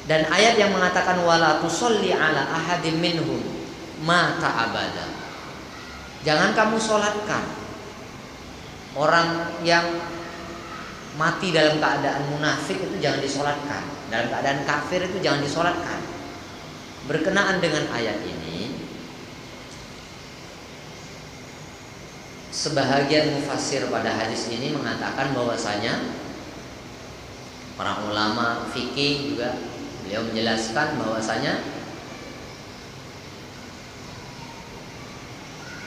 Dan ayat yang mengatakan wala tusolli ala ahadim minhum mata abada. Jangan kamu sholatkan orang yang mati dalam keadaan munafik, itu jangan disolatkan. Dalam keadaan kafir itu jangan disolatkan. Berkenaan dengan ayat ini, sebahagian mufassir pada hadis ini mengatakan bahwasanya para ulama fikih juga, beliau menjelaskan bahwasanya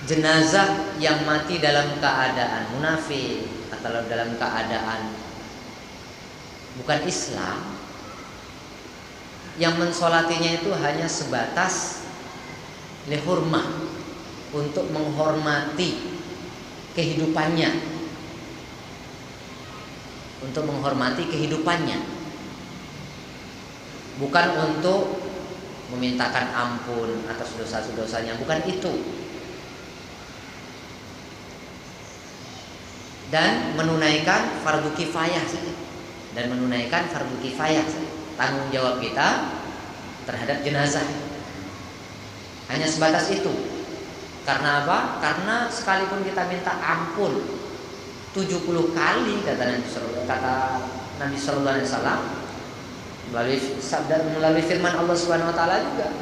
jenazah yang mati dalam keadaan munafik atau dalam keadaan bukan Islam, yang mensolatinya itu hanya sebatas lihurmah, untuk menghormati kehidupannya, untuk menghormati kehidupannya, bukan untuk memintakan ampun atas dosa-dosanya, bukan itu. Dan menunaikan fardu kifayah saja, dan menunaikan fardu kifayah saja. Tanggung jawab kita terhadap jenazah hanya sebatas itu. Karena apa? Karena sekalipun kita minta ampun 70 kali kata Nabi sallallahu alaihi wasallam melalui firman Allah Subhanahu wa taala juga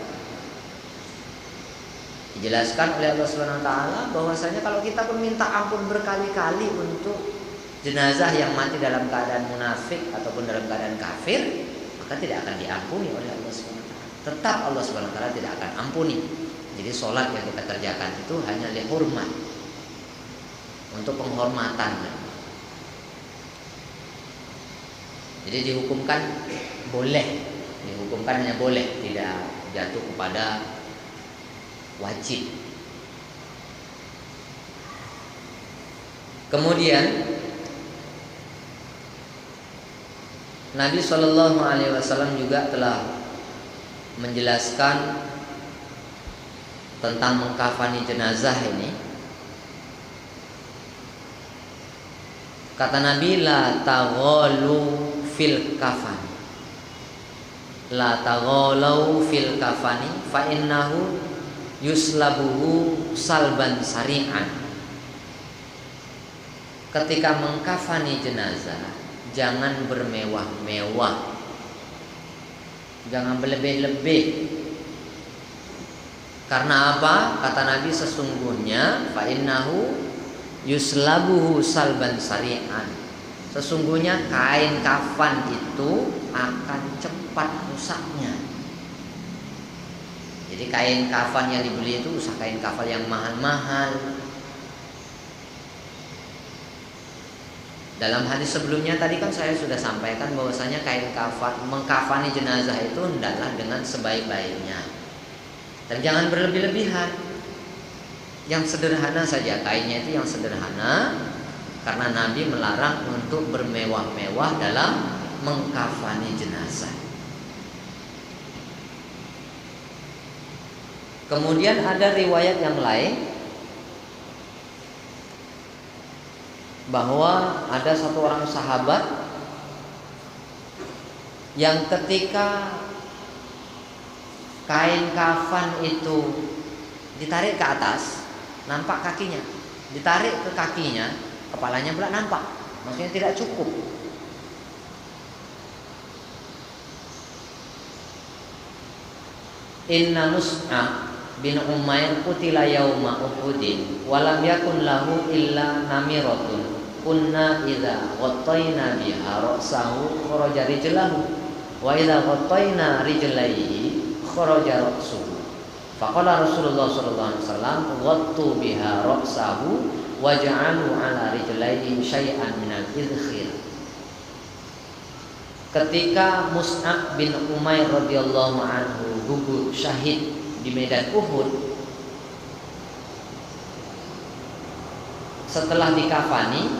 dijelaskan oleh Allah Subhanahu wa taala bahwasanya kalau kita pun minta ampun berkali-kali untuk jenazah yang mati dalam keadaan munafik ataupun dalam keadaan kafir, maka tidak akan diampuni oleh Allah Subhanahu wa taala. Tetap Allah Subhanahu wa taala tidak akan ampuni. Jadi sholat yang kita kerjakan itu hanya lihurmat, untuk penghormatan. Jadi dihukumkan boleh, dihukumkan hanya boleh, tidak jatuh kepada wajib. Kemudian Nabi Shallallahu Alaihi Wasallam juga telah menjelaskan tentang mengkafani jenazah ini. Kata Nabi, la taghalu fil kafani, la taghalu fil kafani, fa innahu yuslabuhu salban sari'an. Ketika mengkafani jenazah, jangan bermewah-mewah, jangan berlebih-lebih. Karena apa? Kata Nabi, sesungguhnya fa innahu yuslabuhu salban sari'an. Sesungguhnya kain kafan itu akan cepat rusaknya. Jadi kain kafan yang dibeli itu usah kain kafan yang mahal-mahal. Dalam hadis sebelumnya tadi kan saya sudah sampaikan bahwasanya kain kafan, mengkafani jenazah itu hendaklah dengan sebaik-baiknya. Dan jangan berlebih-lebihan. Yang sederhana saja, kainnya itu yang sederhana, karena Nabi melarang untuk bermewah-mewah dalam mengkafani jenazah. Kemudian ada riwayat yang lain bahwa ada satu orang sahabat yang ketika kain kafan itu ditarik ke atas, nampak kakinya. Ditarik ke kakinya, kepalanya pula nampak. Maksudnya tidak cukup. Inna Mus'ab bin Umair qutila yauma Uhudin wa lam yakun lahu illa namiratun kunna idza ghattayna biha ra'sahu kharaja rijlahu wa idza ghattayna rijlaihi kharaja ra'suhu. Faqala Rasulullah sallallahu alaihi wasallam ghattu biha ra'sahu waj'alu ala rijlaihi syai'an minal idkhir. Ketika Mus'ab bin Umair radhiyallahu anhu gugur syahid di medan Uhud, setelah dikafani,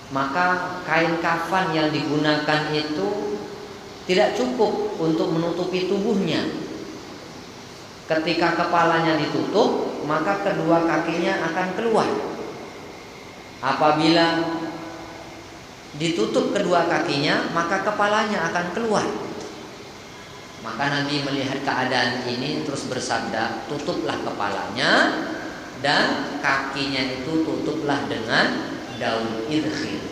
maka kain kafan yang digunakan itu tidak cukup untuk menutupi tubuhnya. Ketika kepalanya ditutup, maka kedua kakinya akan keluar. Apabila ditutup kedua kakinya, maka kepalanya akan keluar. Maka Nabi melihat keadaan ini terus bersabda, tutuplah kepalanya dan kakinya itu tutuplah dengan daun idkhir.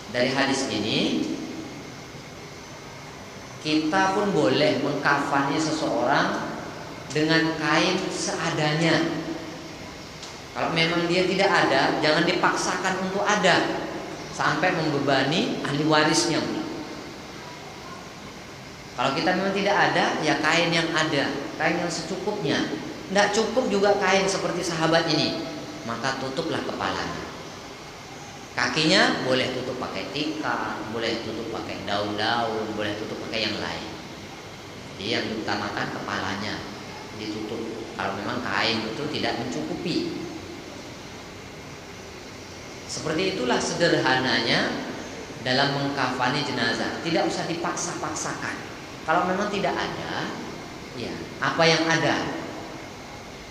Dari hadis ini kita pun boleh mengkafani seseorang dengan kain seadanya. Kalau memang dia tidak ada, jangan dipaksakan untuk ada sampai membebani ahli warisnya. Kalau kita memang tidak ada, ya kain yang ada, kain yang secukupnya. Tidak cukup juga kain seperti sahabat ini, maka tutuplah kepalanya. Kakinya boleh tutup pakai tikar, boleh tutup pakai daun-daun, boleh tutup pakai yang lain. Jadi yang diutamakan kepalanya ditutup. Kalau memang kain itu tidak mencukupi. Seperti itulah sederhananya dalam mengkafani jenazah. Tidak usah dipaksa-paksakan. Kalau memang tidak ada, ya apa yang ada.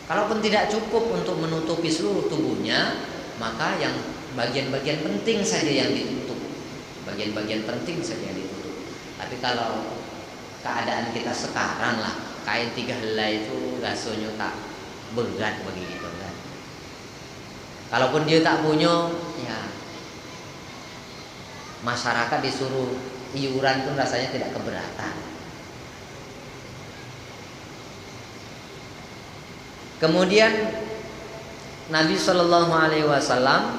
Kalaupun tidak cukup untuk menutupi seluruh tubuhnya, maka yang bagian-bagian penting saja yang ditutup. Bagian-bagian penting saja yang ditutup. Tapi kalau keadaan kita sekarang lah, kain 3 helai itu rasanya tak berat bagi kita kan. Kalaupun dia tak punya, ya masyarakat disuruh iuran pun rasanya tidak keberatan. Kemudian Nabi Shallallahu Alaihi Wasallam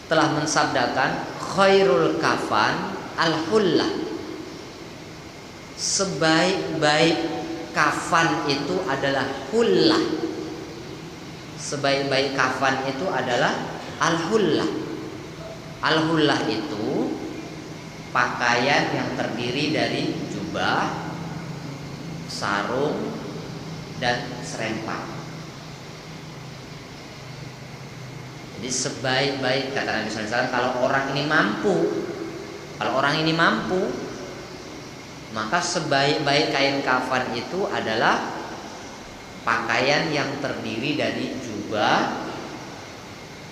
telah mensabdakan, khairul kafan al-hullah. Sebaik-baik kafan itu adalah hullah. Sebaik-baik kafan itu adalah al-hullah. Al-hullah itu pakaian yang terdiri dari jubah, sarung, dan serempang. Jadi sebaik-baik, kata Nabi SAW, kalau orang ini mampu, maka sebaik-baik kain kafan itu adalah pakaian yang terdiri dari jubah,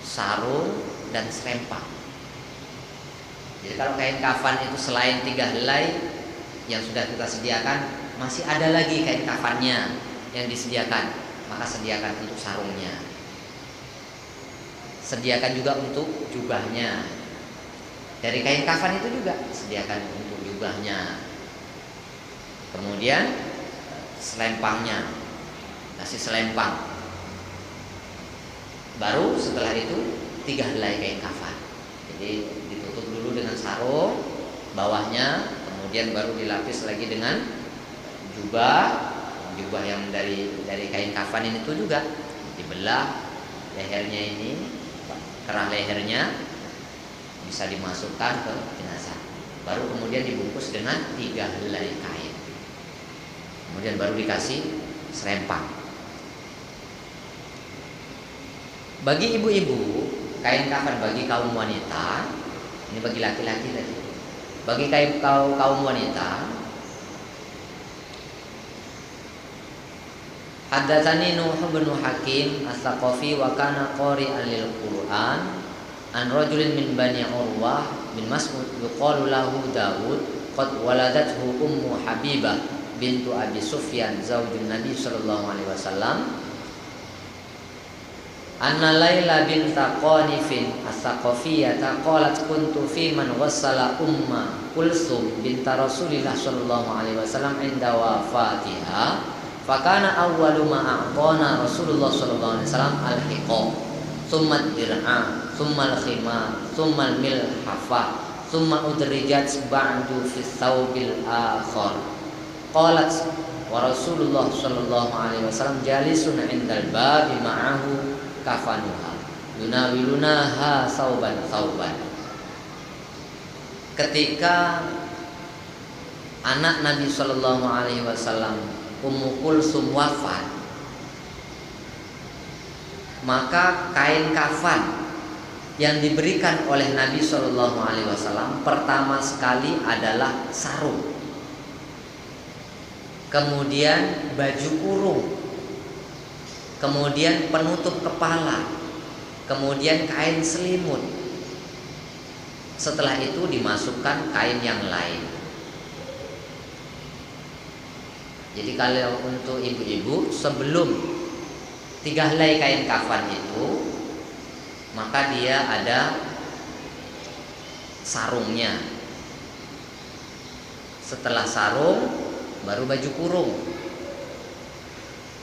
sarung, dan serempang. Jadi kalau kain kafan itu selain 3 helai yang sudah kita sediakan, masih ada lagi kain kafannya yang disediakan, maka sediakan untuk sarungnya, sediakan juga untuk jubahnya. Dari kain kafan itu juga sediakan untuk jubahnya. Kemudian selempangnya, kasih selempang. Baru setelah itu 3 helai kain kafan. Jadi ditutup dulu dengan sarung bawahnya, kemudian baru dilapis lagi dengan jubah yang dari kain kafan ini tuh juga dibelah lehernya ini, kerah lehernya bisa dimasukkan ke jenazah. Baru kemudian dibungkus dengan 3 helai kain. Kemudian baru dikasih serempang. Bagi ibu-ibu, kain kafan bagi kaum wanita, ini bagi laki-laki tadi. Bagi kaum wanita, haddatsani Nuh bin Hakim As-Saqafi wa kana qari'an lil Qur'an an rajulin min Bani Urwah bin Mas'ud yuqalu lahu Daud qad waladathu ummu Habibah bintu Abi Sufyan zaujun Nabi sallallahu alaihi wasallam anna Laila binta Qanifin As-Saqafiyata qalat kuntu fi man ghassala umma Kulsum binta Rasulillah sallallahu alaihi wasallam inda wafatiha. Fakana awwalu ma a'tana Rasulullah sallallahu alaihi wasallam al-hiqa, thumma ad-dir'a, thumma al-khimar, thumma al-milhafa, thumma udrijat ba'du fi thawbil akhar. Qalat wa Rasulullah sallallahu alaihi wasallam jalisun 'indal babi ma'ahu kafanuha yunawilunaha thawban. Ketika anak Nabi sallallahu alaihi wasallam Ummu Kulsum wafat, maka kain kafan yang diberikan oleh Nabi Shallallahu Alaihi Wasallam pertama sekali adalah sarung, kemudian baju kurung, kemudian penutup kepala, kemudian kain selimut. Setelah itu dimasukkan kain yang lain. Jadi kalau untuk ibu-ibu sebelum 3 helai kain kafan itu, maka dia ada sarungnya. Setelah sarung baru baju kurung.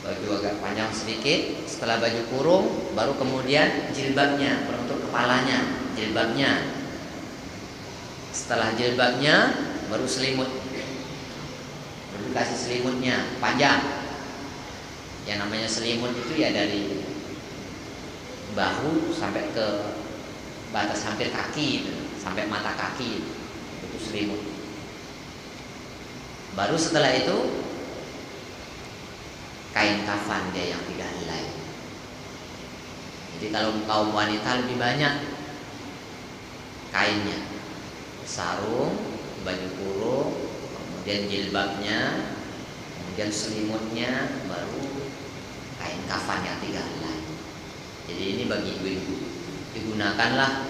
Baju agak panjang sedikit. Setelah baju kurung baru kemudian jilbabnya, untuk kepalanya jilbabnya. Setelah jilbabnya baru selimut. Baru dikasih selimutnya panjang. Yang namanya selimut itu ya dari bahu sampai ke batas hampir kaki itu, sampai mata kaki itu selimut. Baru setelah itu kain kafan dia yang 3 helai. Jadi kalau kaum wanita lebih banyak kainnya, sarung, baju kurung, kemudian jilbabnya, kemudian selimutnya, baru kain kafan yang 3 helai. Jadi ini bagi ibu-ibu, digunakanlah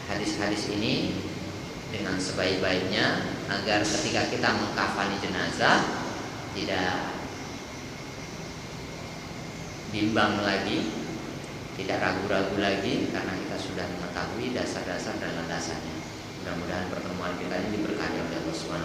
hadis-hadis ini dengan sebaik-baiknya agar ketika kita mengkafani jenazah tidak bimbang lagi, tidak ragu-ragu lagi, karena kita sudah mengetahui dasar-dasar dan landasannya. Mudah-mudahan pertemuan kita ini diberkahi oleh Allah SWT.